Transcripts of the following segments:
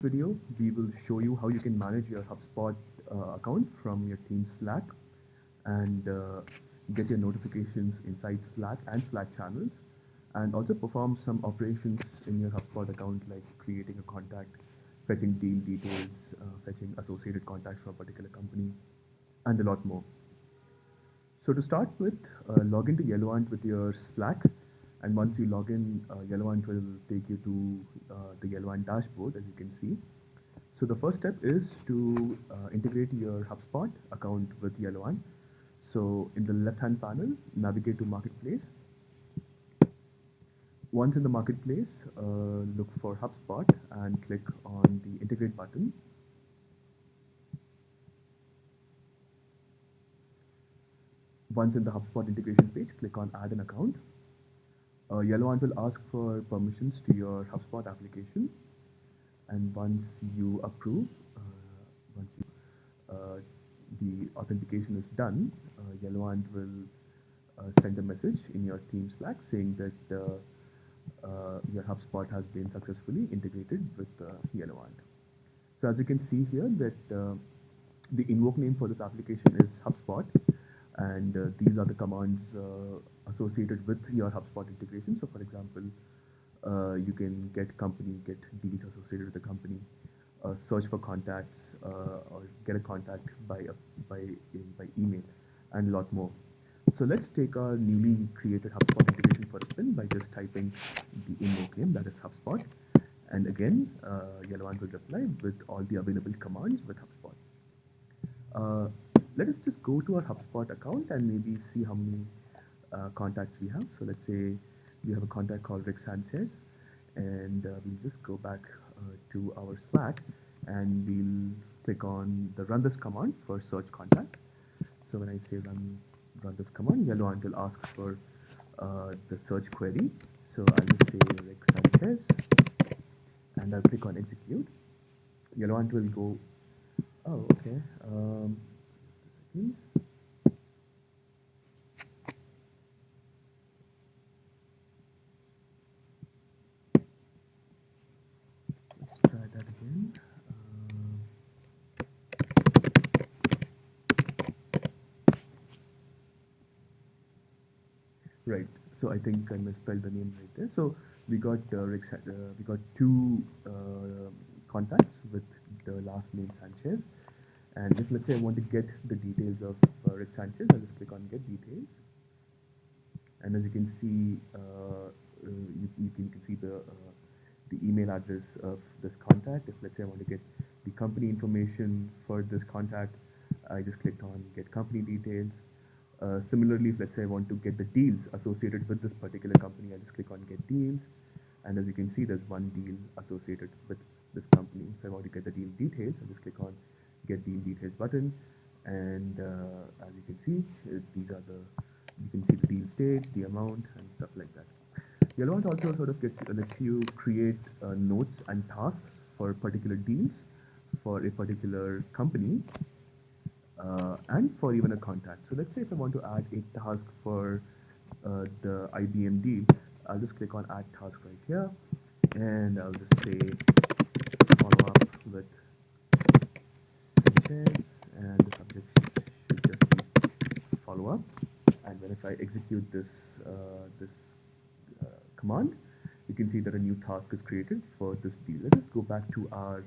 Video, we will show you how you can manage your HubSpot account from your team Slack and get your notifications inside Slack and Slack channels, and also perform some operations in your HubSpot account like creating a contact, fetching deal details, fetching associated contacts for a particular company, and a lot more. So to start with, log into Yellowant with your Slack, and once you log in, Yellowant will take you to the Yellowant dashboard, as you can see. So the first step is to integrate your HubSpot account with Yellowant. So in the left-hand panel, navigate to Marketplace. Once in the Marketplace, look for HubSpot and click on the Integrate button. Once in the HubSpot integration page, click on Add an account. Yellowant will ask for permissions to your HubSpot application, and once you approve, once you, the authentication is done, Yellowant will send a message in your team Slack saying that your HubSpot has been successfully integrated with Yellowant. So as you can see here that the invoke name for this application is HubSpot, and these are the commands associated with your HubSpot integration. So for example, you can get company, get deals associated with the company, search for contacts, or get a contact by email, and a lot more. So let's take our newly created HubSpot integration for a spin by just typing the invoke name, that is HubSpot. And again, Yellowant will reply with all the available commands with HubSpot. Let us just go to our HubSpot account and maybe see how many contacts we have. So let's say we have a contact called Rick Sanchez, and we'll just go back to our Slack, and we'll click on the run this command for search contact. So when I say run this command, Yellowant will ask for the search query. So I'll just say Rick Sanchez, and I'll click on execute. Yellowant will go, oh, okay. Just a second. Let's try that again. Right. So I think I misspelled the name right there. So we got we got two contacts with the last name Sanchez. And if let's say I want to get the details of Rick Sanchez, I'll just click on get details. And as you can see, you can see the email address of this contact. If let's say I want to get the company information for this contact, I just clicked on get company details. Similarly, if let's say I want to get the deals associated with this particular company, I just click on get deals. And as you can see, there's one deal associated with this company. If I want to get the deal details, I just click on get deal details button. And as you can see, these are you can see the deal stage, the amount, and stuff like that. Yellowant also sort of lets you create notes and tasks for particular deals for a particular company, and for even a contact. So let's say if I want to add a task for the IBM deal, I'll just click on add task right here, and I'll just say follow up with Sanchez, and the subject should just be follow up. And then if I execute this command, you can see that a new task is created for this deal. Let's just go back to our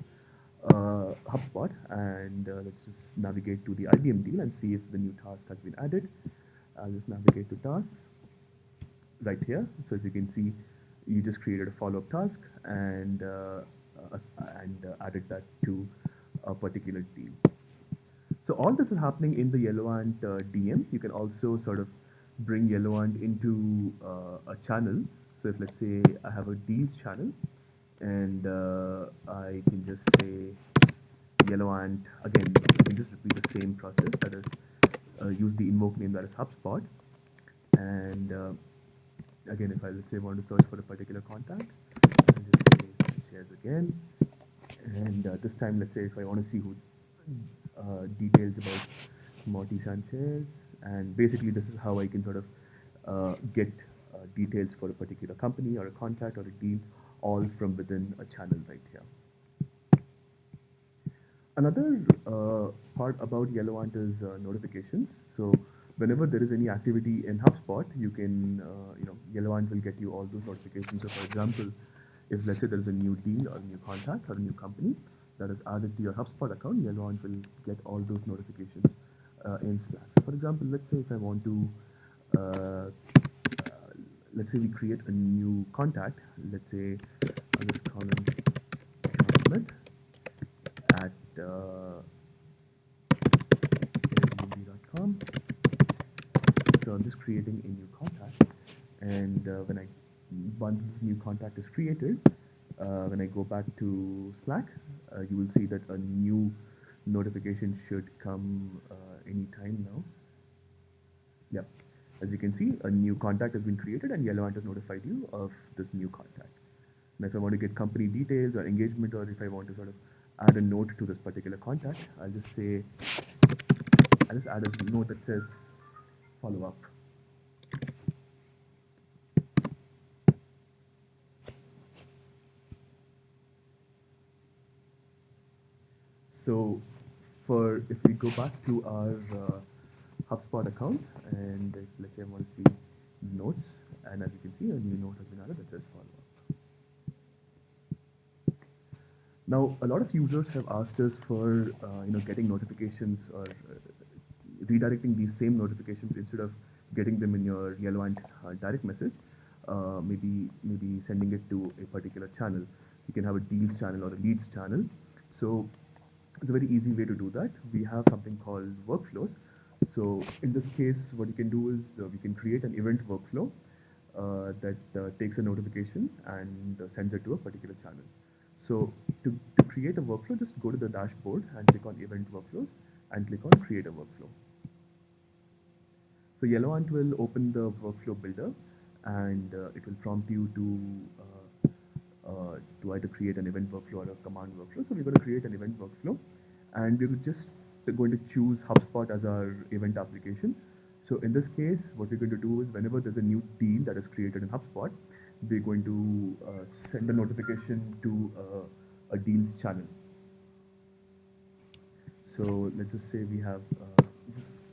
HubSpot, and let's just navigate to the IBM deal and see if the new task has been added. I'll just navigate to tasks right here. So as you can see, you just created a follow-up task and added that to a particular deal. So all this is happening in the Yellowant DM. You can also sort of bring Yellowant into a channel. So if let's say I have a deals channel, and I can just say Yellowant again. I can just repeat the same process. That is, use the invoke name that is HubSpot, and again, if I let's say want to search for a particular contact, I'll just say Sanchez again, and this time let's say if I want to see who details about Morty Sanchez, and basically this is how I can sort of get details for a particular company or a contact or a deal, all from within a channel right here. Another part about Yellowant is notifications. So whenever there is any activity in HubSpot, you can, Yellowant will get you all those notifications. So for example, if let's say there is a new deal or a new contact or a new company that is added to your HubSpot account, Yellowant will get all those notifications in Slack. So for example, let's say if I want to, uh, let's say we create a new contact. Let's say I'll just call him John Smith at Airbnb.com. So I'm just creating a new contact, and once this new contact is created, when I go back to Slack, you will see that a new notification should come anytime now. Yep. As you can see, a new contact has been created, and Yellowant has notified you of this new contact. Now, if I want to get company details or engagement, or if I want to sort of add a note to this particular contact, I'll just add a note that says follow up. So for if we go back to our HubSpot account, and if, let's say I want to see notes, and as you can see, a new note has been added that says follow up. Now, a lot of users have asked us for getting notifications or redirecting these same notifications instead of getting them in your Yellowant direct message. Maybe sending it to a particular channel. You can have a deals channel or a leads channel. So it's a very easy way to do that. We have something called workflows. So in this case, what you can do is we can create an event workflow that takes a notification and sends it to a particular channel. So to create a workflow, just go to the dashboard and click on event workflows and click on create a workflow. So Yellowant will open the workflow builder, and it will prompt you to either create an event workflow or a command workflow. So we're going to create an event workflow, and we're just going to choose HubSpot as our event application. So in this case, what we're going to do is whenever there's a new deal that is created in HubSpot, we're going to send a notification to a deals channel. So let's just say we have just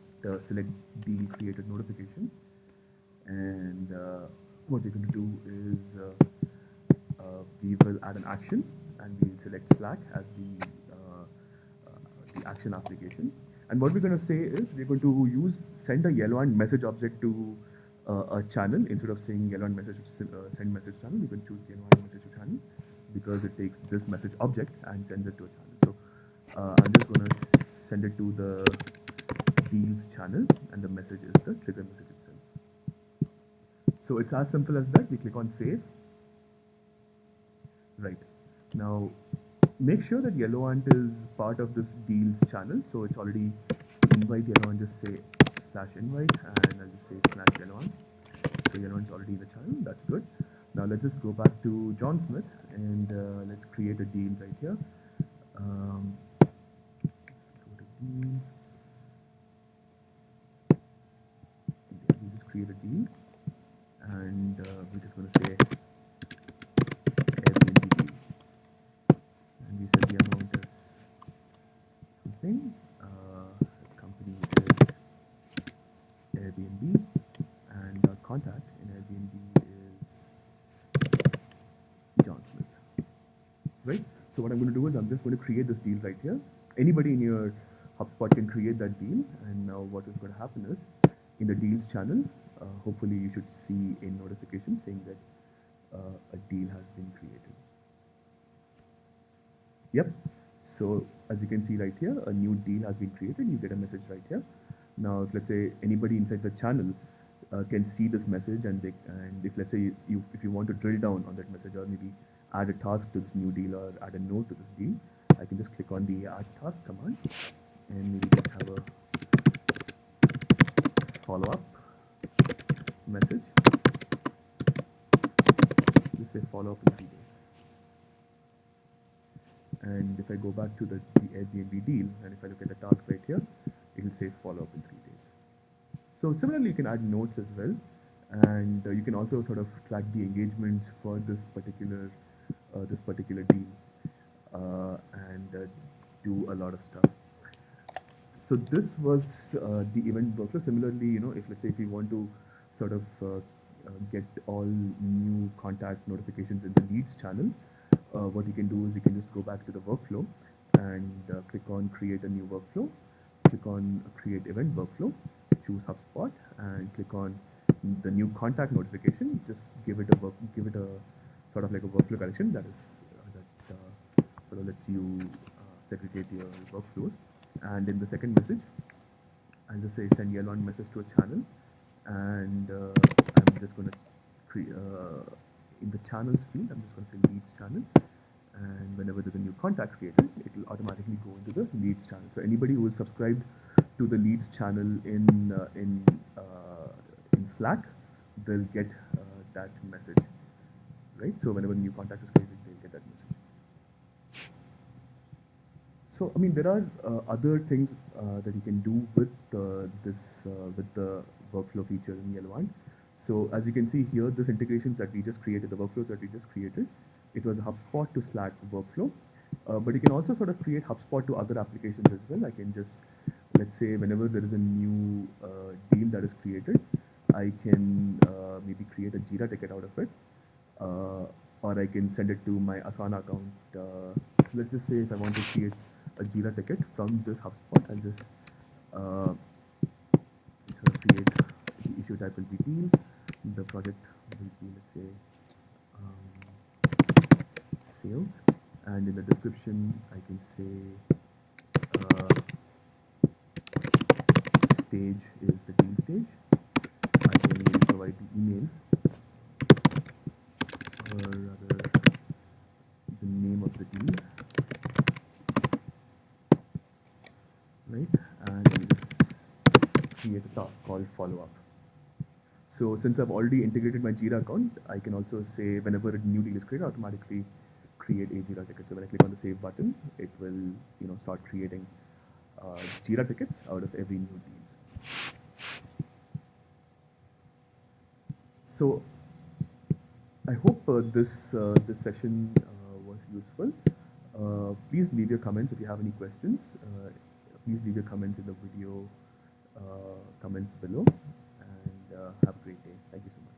select deal created notification, and what we're going to do is we will add an action, and we'll select Slack as the action application. And what we're going to say is we're going to use send a Yellowant message object to a channel instead of saying Yellowant message send message channel. We can choose Yellowant message channel because it takes this message object and sends it to a channel. So I'm just going to send it to the deals channel, and the message is the trigger message itself. So it's as simple as that. We click on save. Right. Now, make sure that Yellowant is part of this deals channel. So it's already invite Yellowant, just say /invite, and I'll just say /Yellowant. So Yellowant's already in the channel. That's good. Now let's just go back to John Smith, and let's create a deal right here. Go to deals. We just create a deal, and we're just going to say Airbnb deal, and we set the amount as something. Company is Airbnb, and our contact in Airbnb is John Smith. Right? So what I'm going to do is I'm just going to create this deal right here. Anybody in your HubSpot can create that deal, and now what is going to happen is in the deals channel, hopefully you should see a notification saying that a deal has been created. Yep. So as you can see right here, a new deal has been created. You get a message right here. Now, if let's say anybody inside the channel can see this message, and if let's say if you want to drill down on that message, or maybe add a task to this new deal or add a note to this deal, I can just click on the add task command, and maybe just have a follow up message. Just say follow up in 3 days. And if I go back to the Airbnb deal, and if I look at the task right here, it will say follow up in 3 days. So similarly, you can add notes as well, and you can also sort of track the engagement for this particular deal. And do a lot of stuff. So this was the event workflow. Similarly, if let's say if we want to sort of get all new contact notifications in the leads channel, what you can do is you can just go back to the workflow and click on create a new workflow, click on create event workflow, choose HubSpot, and click on the new contact notification. Just give it a sort of like a workflow collection that sort of lets you segregate your workflows. And in the second message, I'll just say send yellow on message to a channel, and I'm just going to create in the channels field. I'm just going to say leads channel, and whenever there's a new contact created, it will automatically go into the leads channel. So anybody who is subscribed to the leads channel in Slack, they'll get that message, right? So whenever a new contact is created, they'll get that message. So, I mean, there are other things that you can do with with the workflow feature in Yellowant. So, as you can see here, this integrations that we just created, the workflows that we just created, it was a HubSpot to Slack workflow. But you can also sort of create HubSpot to other applications as well. I can just, let's say, whenever there is a new deal that is created, I can maybe create a Jira ticket out of it, or I can send it to my Asana account. So let's just say if I want to create a Jira ticket from this HubSpot, I'll just uh, sort of create the issue type will be deal, the project will be, let's say, sales, and in the description I can say stage is the deal stage. I can maybe provide the email, or rather the name of the deal, right? And let me just create a task called follow up. So since I've already integrated my Jira account, I can also say whenever a new deal is created, automatically create a Jira ticket. So when I click on the save button, it will start creating Jira tickets out of every new deal. So I hope this session was useful. Please leave your comments if you have any questions. Please leave your comments in the video comments below, and have a great day. Thank you so much.